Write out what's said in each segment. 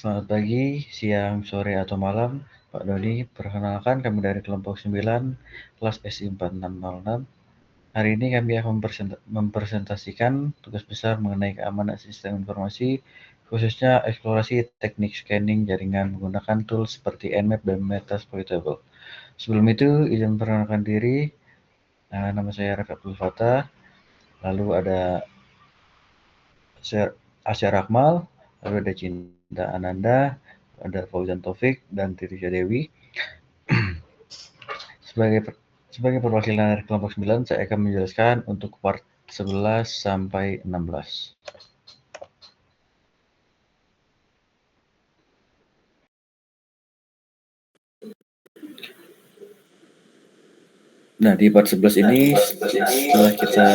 Selamat pagi, siang, sore, atau malam, Pak Doni. Perkenalkan, kami dari kelompok 9, kelas SI 4606. Hari ini kami akan mempresentasikan tugas besar mengenai keamanan sistem informasi, khususnya eksplorasi teknik scanning jaringan menggunakan tools seperti Nmap dan Metasploitable. Sebelum itu, izin memperkenalkan diri. Nama saya Raffi Abdul Fattah, lalu ada Asyar Akmal, lalu ada Cinta Ananda, ada Fauzan Taufik, dan Tirisha Dewi. Sebagai perwakilan dari kelompok 9, saya akan menjelaskan untuk part 11 sampai 16. Nah, di part 11 ini setelah kita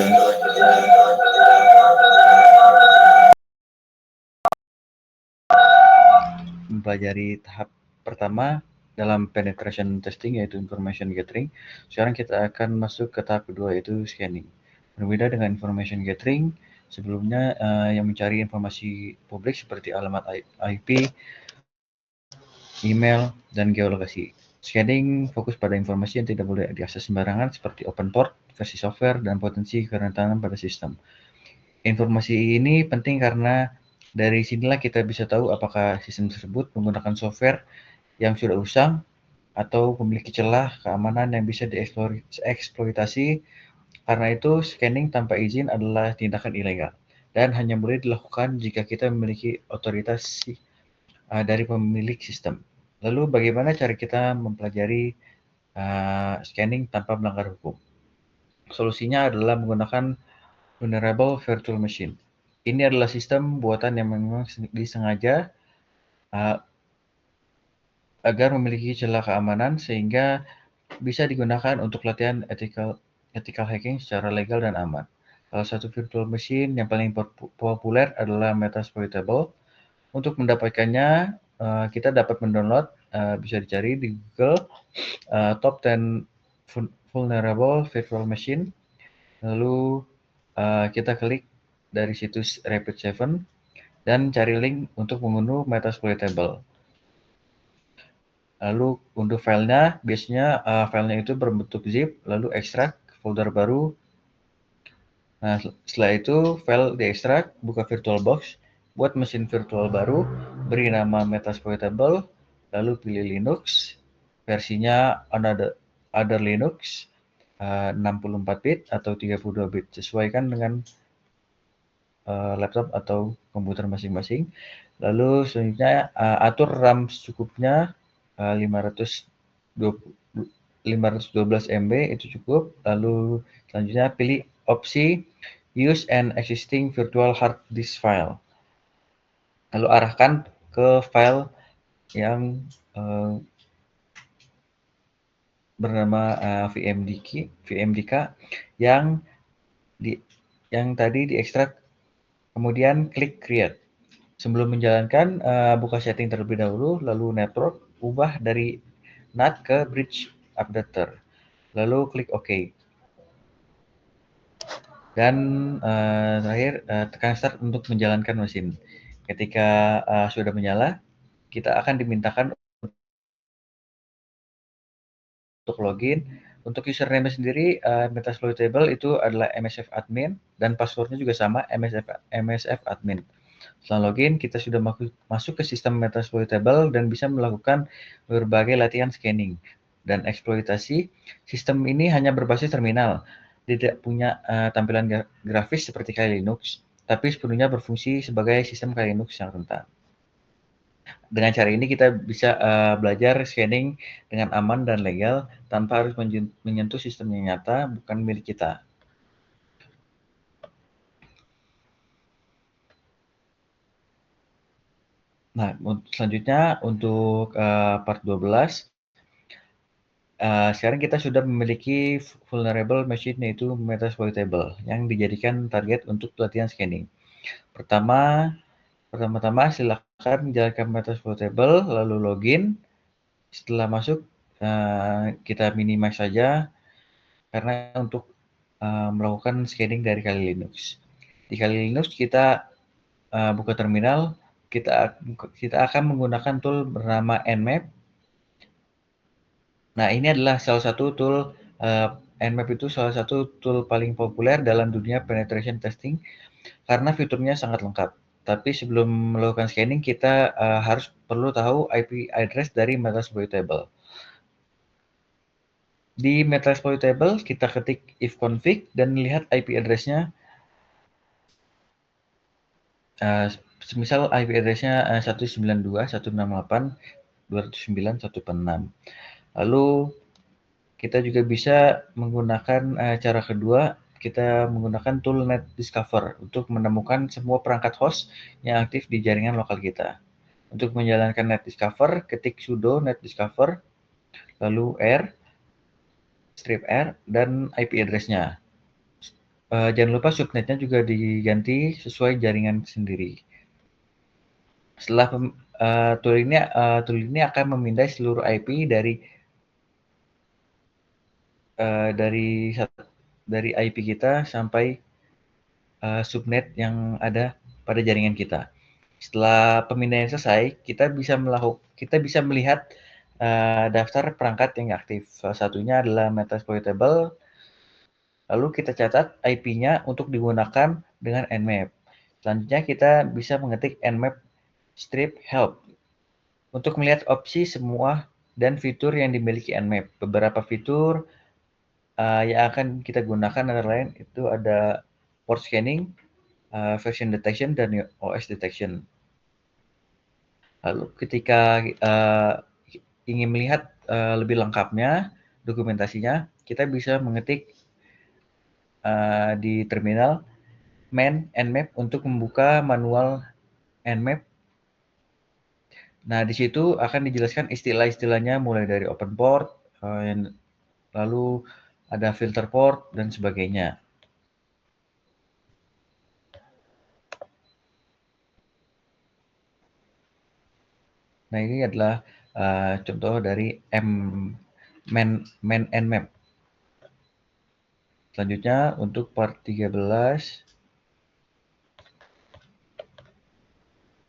mempelajari tahap pertama dalam penetration testing, yaitu information gathering, sekarang kita akan masuk ke tahap kedua, yaitu scanning. Berbeda dengan information gathering, sebelumnya yang mencari informasi publik seperti alamat IP, email, dan geolokasi. Scanning fokus pada informasi yang tidak boleh diakses sembarangan seperti open port, versi software, dan potensi kerentanan pada sistem. Informasi ini penting karena dari sinilah kita bisa tahu apakah sistem tersebut menggunakan software yang sudah usang atau memiliki celah keamanan yang bisa dieksploitasi. Karena itu, scanning tanpa izin adalah tindakan ilegal dan hanya boleh dilakukan jika kita memiliki otorisasi dari pemilik sistem. Lalu bagaimana cara kita mempelajari scanning tanpa melanggar hukum? Solusinya adalah menggunakan Vulnerable Virtual Machine. Ini adalah sistem buatan yang memang disengaja uh, agar memiliki celah keamanan sehingga bisa digunakan untuk latihan ethical hacking secara legal dan aman. Salah satu virtual machine yang paling populer adalah Metasploitable. Untuk mendapatkannya, kita dapat mendownload, bisa dicari di Google, Top 10 Vulnerable Virtual Machine. Lalu kita klik dari situs Rapid7 dan cari link untuk mengunduh Metasploitable. Lalu unduh filenya, biasanya filenya itu berbentuk zip, lalu ekstrak folder baru. Nah, setelah itu file diekstrak, buka VirtualBox, buat mesin virtual baru, beri nama Metasploitable, lalu pilih Linux, versinya Other Linux, 64 bit atau 32 bit, sesuaikan dengan laptop atau komputer masing-masing. Lalu selanjutnya atur RAM secukupnya, 512 MB itu cukup. Lalu selanjutnya pilih opsi use an existing virtual hard disk file. Lalu arahkan ke file yang bernama VMDK yang tadi diekstrak, kemudian klik create. Sebelum menjalankan, buka setting terlebih dahulu, lalu network, ubah dari NAT ke bridge updater, lalu klik OK. Dan terakhir, tekan start untuk menjalankan mesin. Ketika sudah menyala, kita akan dimintakan untuk login. Untuk username sendiri, Metasploitable itu adalah MSF admin dan passwordnya juga sama, MSF admin. Setelah login, kita sudah masuk ke sistem Metasploitable dan bisa melakukan berbagai latihan scanning dan eksploitasi. Sistem ini hanya berbasis terminal, tidak punya tampilan grafis seperti Kali Linux, tapi sepenuhnya berfungsi sebagai sistem Kali Linux yang rentan. Dengan cara ini kita bisa belajar scanning dengan aman dan legal tanpa harus menyentuh sistem yang nyata, bukan milik kita. Nah, selanjutnya untuk part 12, sekarang kita sudah memiliki vulnerable machine, yaitu Metasploitable, yang dijadikan target untuk pelatihan scanning. Pertama-tama silakan jalankan Metasploitable, lalu login. Setelah masuk, kita minimize saja karena untuk melakukan scanning dari Kali Linux. Di Kali Linux kita buka terminal, kita akan menggunakan tool bernama Nmap. Nah, ini adalah salah satu tool Nmap itu salah satu tool paling populer dalam dunia penetration testing karena fiturnya sangat lengkap. Tapi sebelum melakukan scanning, kita harus perlu tahu IP address dari Metasploit table. Di Metasploit table, kita ketik ifconfig dan lihat IP address-nya. Semisal IP address-nya 192.168.209.146. Lalu kita juga bisa menggunakan cara kedua, kita menggunakan tool NetDiscover untuk menemukan semua perangkat host yang aktif di jaringan lokal kita. Untuk menjalankan NetDiscover, ketik sudo NetDiscover, lalu R, strip R, dan IP address-nya. Jangan lupa subnetnya juga diganti sesuai jaringan sendiri. Setelah tool ini akan memindai seluruh IP dari IP kita sampai subnet yang ada pada jaringan kita. Setelah pemindaian selesai, kita bisa melihat daftar perangkat yang aktif. Salah satunya adalah Metasploit table. Lalu kita catat IP-nya untuk digunakan dengan Nmap. Selanjutnya kita bisa mengetik Nmap strip help untuk melihat opsi semua dan fitur yang dimiliki Nmap. Beberapa fitur yang akan kita gunakan antara lain itu ada port scanning, version detection, dan OS detection. Lalu ketika ingin melihat lebih lengkapnya dokumentasinya, kita bisa mengetik di terminal man nmap untuk membuka manual nmap. Nah, di situ akan dijelaskan istilah-istilahnya mulai dari open port, lalu ada filter port, dan sebagainya. Nah, ini adalah contoh dari man nmap. Selanjutnya untuk part 13.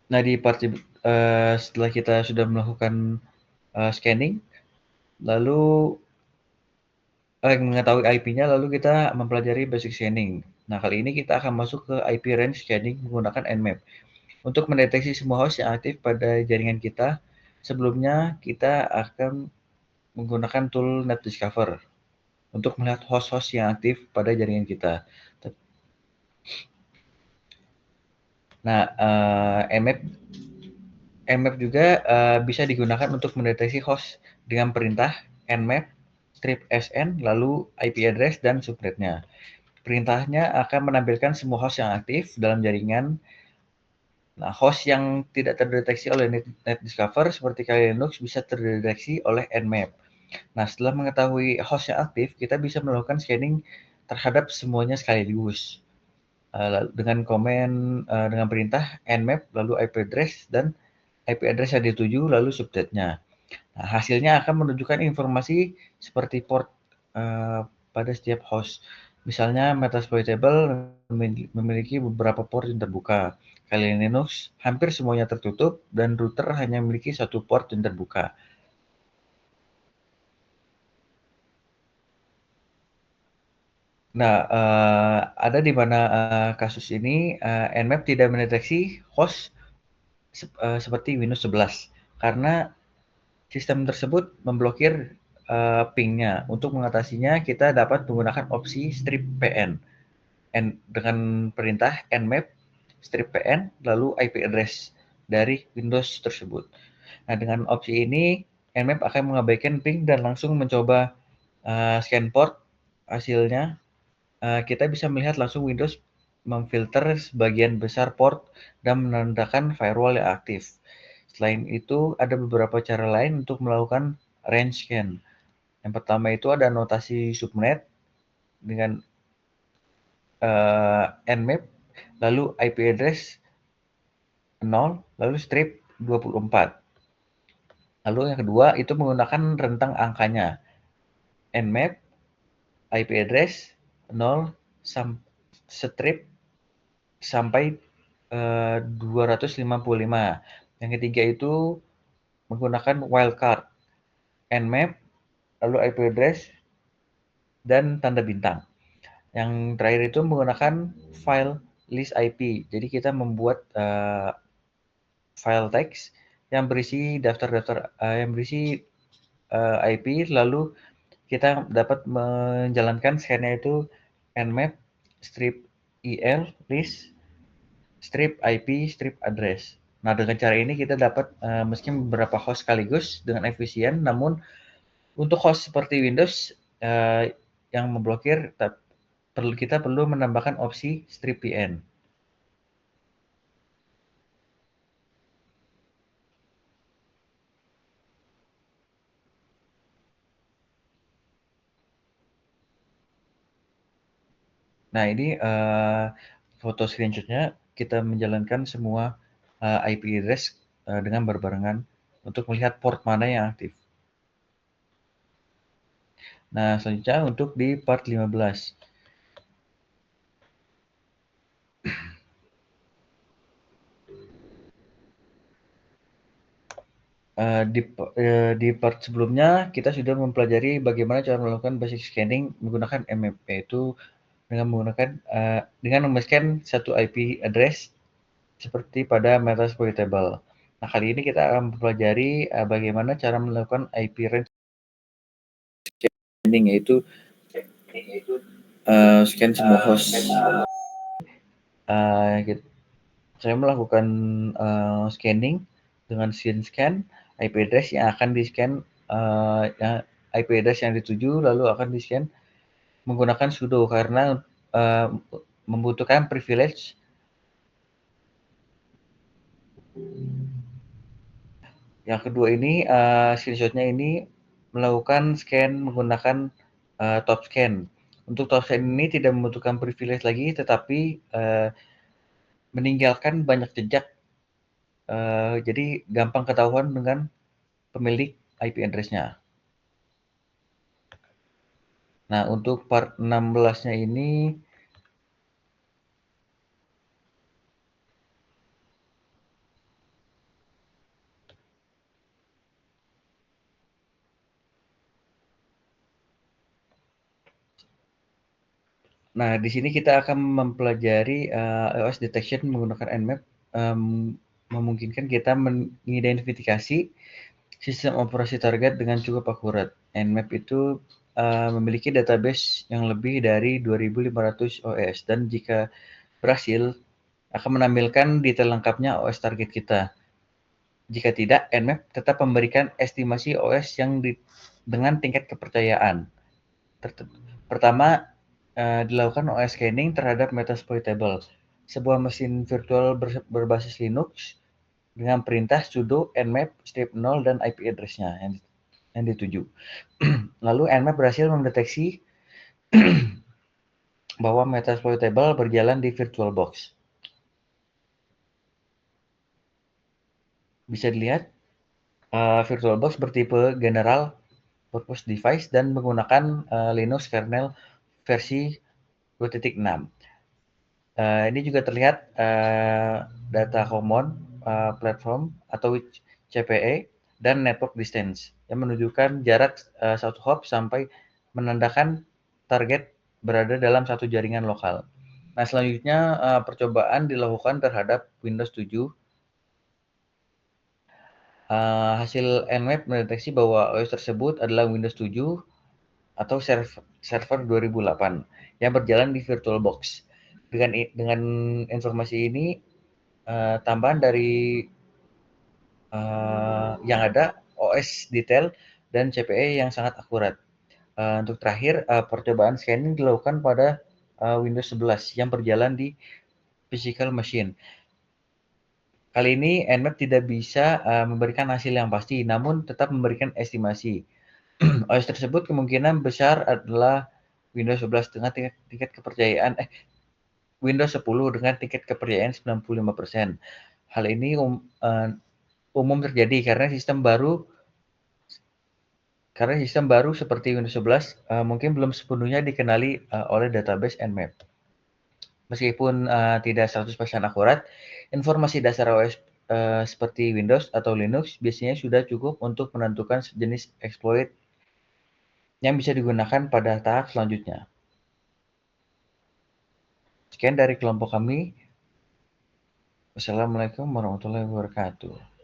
Nah, di part setelah kita sudah melakukan scanning, lalu mengetahui IP-nya, lalu kita mempelajari basic scanning. Nah, kali ini kita akan masuk ke IP range scanning menggunakan Nmap. Untuk mendeteksi semua host yang aktif pada jaringan kita, sebelumnya kita akan menggunakan tool NetDiscover untuk melihat host-host yang aktif pada jaringan kita. Nah, Nmap juga bisa digunakan untuk mendeteksi host dengan perintah nmap strip sn lalu IP address dan subnetnya. Perintahnya akan menampilkan semua host yang aktif dalam jaringan. Nah, host yang tidak terdeteksi oleh NetDiscover seperti Kali Linux bisa terdeteksi oleh Nmap. Nah, setelah mengetahui host yang aktif, kita bisa melakukan scanning terhadap semuanya sekaligus. Dengan dengan perintah nmap lalu IP address dan IP address yang dituju lalu subnetnya. Nah, hasilnya akan menunjukkan informasi seperti port pada setiap host. Misalnya Metasploit table memiliki beberapa port yang terbuka. Kali Linux hampir semuanya tertutup dan router hanya memiliki satu port yang terbuka. Nah, ada di mana kasus ini Nmap tidak mendeteksi host seperti Windows 11 karena sistem tersebut memblokir ping-nya. Untuk mengatasinya, kita dapat menggunakan opsi strip pn dengan perintah nmap strip pn lalu IP address dari Windows tersebut. Nah, dengan opsi ini nmap akan mengabaikan ping dan langsung mencoba scan port. Hasilnya kita bisa melihat langsung Windows memfilter sebagian besar port dan menandakan firewall yang aktif. Selain itu, ada beberapa cara lain untuk melakukan range scan. Yang pertama itu ada notasi subnet dengan nmap, lalu IP address 0, lalu strip 24. Lalu yang kedua itu menggunakan rentang angkanya. Nmap, IP address 0, strip sampai 255. Yang ketiga itu menggunakan wildcard, nmap, lalu IP address, dan tanda bintang. Yang terakhir itu menggunakan file list IP. Jadi kita membuat file teks yang berisi daftar-daftar yang berisi IP, lalu kita dapat menjalankan scan-nya itu nmap, strip il, list, strip IP, strip address. Nah, dengan cara ini kita dapat meski beberapa host sekaligus dengan efisien, namun untuk host seperti Windows yang memblokir, kita perlu menambahkan opsi strip VN. Nah, ini foto screenshotnya kita menjalankan semua IP address dengan berbarengan untuk melihat port mana yang aktif. Nah, selanjutnya untuk di part 15. Di part sebelumnya kita sudah mempelajari bagaimana cara melakukan basic scanning menggunakan mmap, yaitu dengan men-scan satu IP address seperti pada Metasploit Table. Nah, kali ini kita akan mempelajari bagaimana cara melakukan IP range scanning, yaitu scan semua host. Saya melakukan scanning dengan scan IP address yang akan di-scan, IP address yang dituju lalu akan di-scan menggunakan sudo karena membutuhkan privilege. Yang kedua ini screenshotnya ini melakukan scan menggunakan top scan. Untuk top scan ini tidak membutuhkan privilege lagi, tetapi meninggalkan banyak jejak. Jadi gampang ketahuan dengan pemilik IP address-nya. Nah, untuk part 16-nya ini nah, di sini kita akan mempelajari iOS detection menggunakan nmap, memungkinkan kita mengidentifikasi sistem operasi target dengan cukup akurat. Nmap itu memiliki database yang lebih dari 2.500 OS dan jika berhasil akan menampilkan detail lengkapnya OS target kita. Jika tidak, nmap tetap memberikan estimasi OS yang dengan tingkat kepercayaan. Pertama, dilakukan OS scanning terhadap Metasploit Table, sebuah mesin virtual berbasis Linux dengan perintah sudo nmap strip 0 dan IP address-nya yang dituju. Lalu nmap berhasil mendeteksi bahwa Metasploit Table berjalan di VirtualBox. Bisa dilihat, VirtualBox bertipe General Purpose Device dan menggunakan Linux kernel versi 2.6. Ini juga terlihat data common platform atau CPE dan network distance yang menunjukkan jarak satu hop sampai menandakan target berada dalam satu jaringan lokal. Nah, selanjutnya percobaan dilakukan terhadap Windows 7. Hasil nmap mendeteksi bahwa OS tersebut adalah Windows 7 atau server 2008 yang berjalan di VirtualBox. Dengan informasi ini, tambahan dari yang ada, OS detail dan CPE yang sangat akurat. Untuk terakhir, percobaan scanning dilakukan pada Windows 11 yang berjalan di physical machine. Kali ini nmap tidak bisa memberikan hasil yang pasti, namun tetap memberikan estimasi. OS tersebut kemungkinan besar adalah Windows 11 dengan tingkat kepercayaan Windows 10 dengan tingkat kepercayaan 95%. Hal ini umum terjadi karena sistem baru seperti Windows 11 mungkin belum sepenuhnya dikenali oleh database nmap. Meskipun, tidak 100% akurat, informasi dasar OS, seperti Windows atau Linux biasanya sudah cukup untuk menentukan jenis exploit yang bisa digunakan pada tahap selanjutnya. Sekian dari kelompok kami. Wassalamualaikum warahmatullahi wabarakatuh.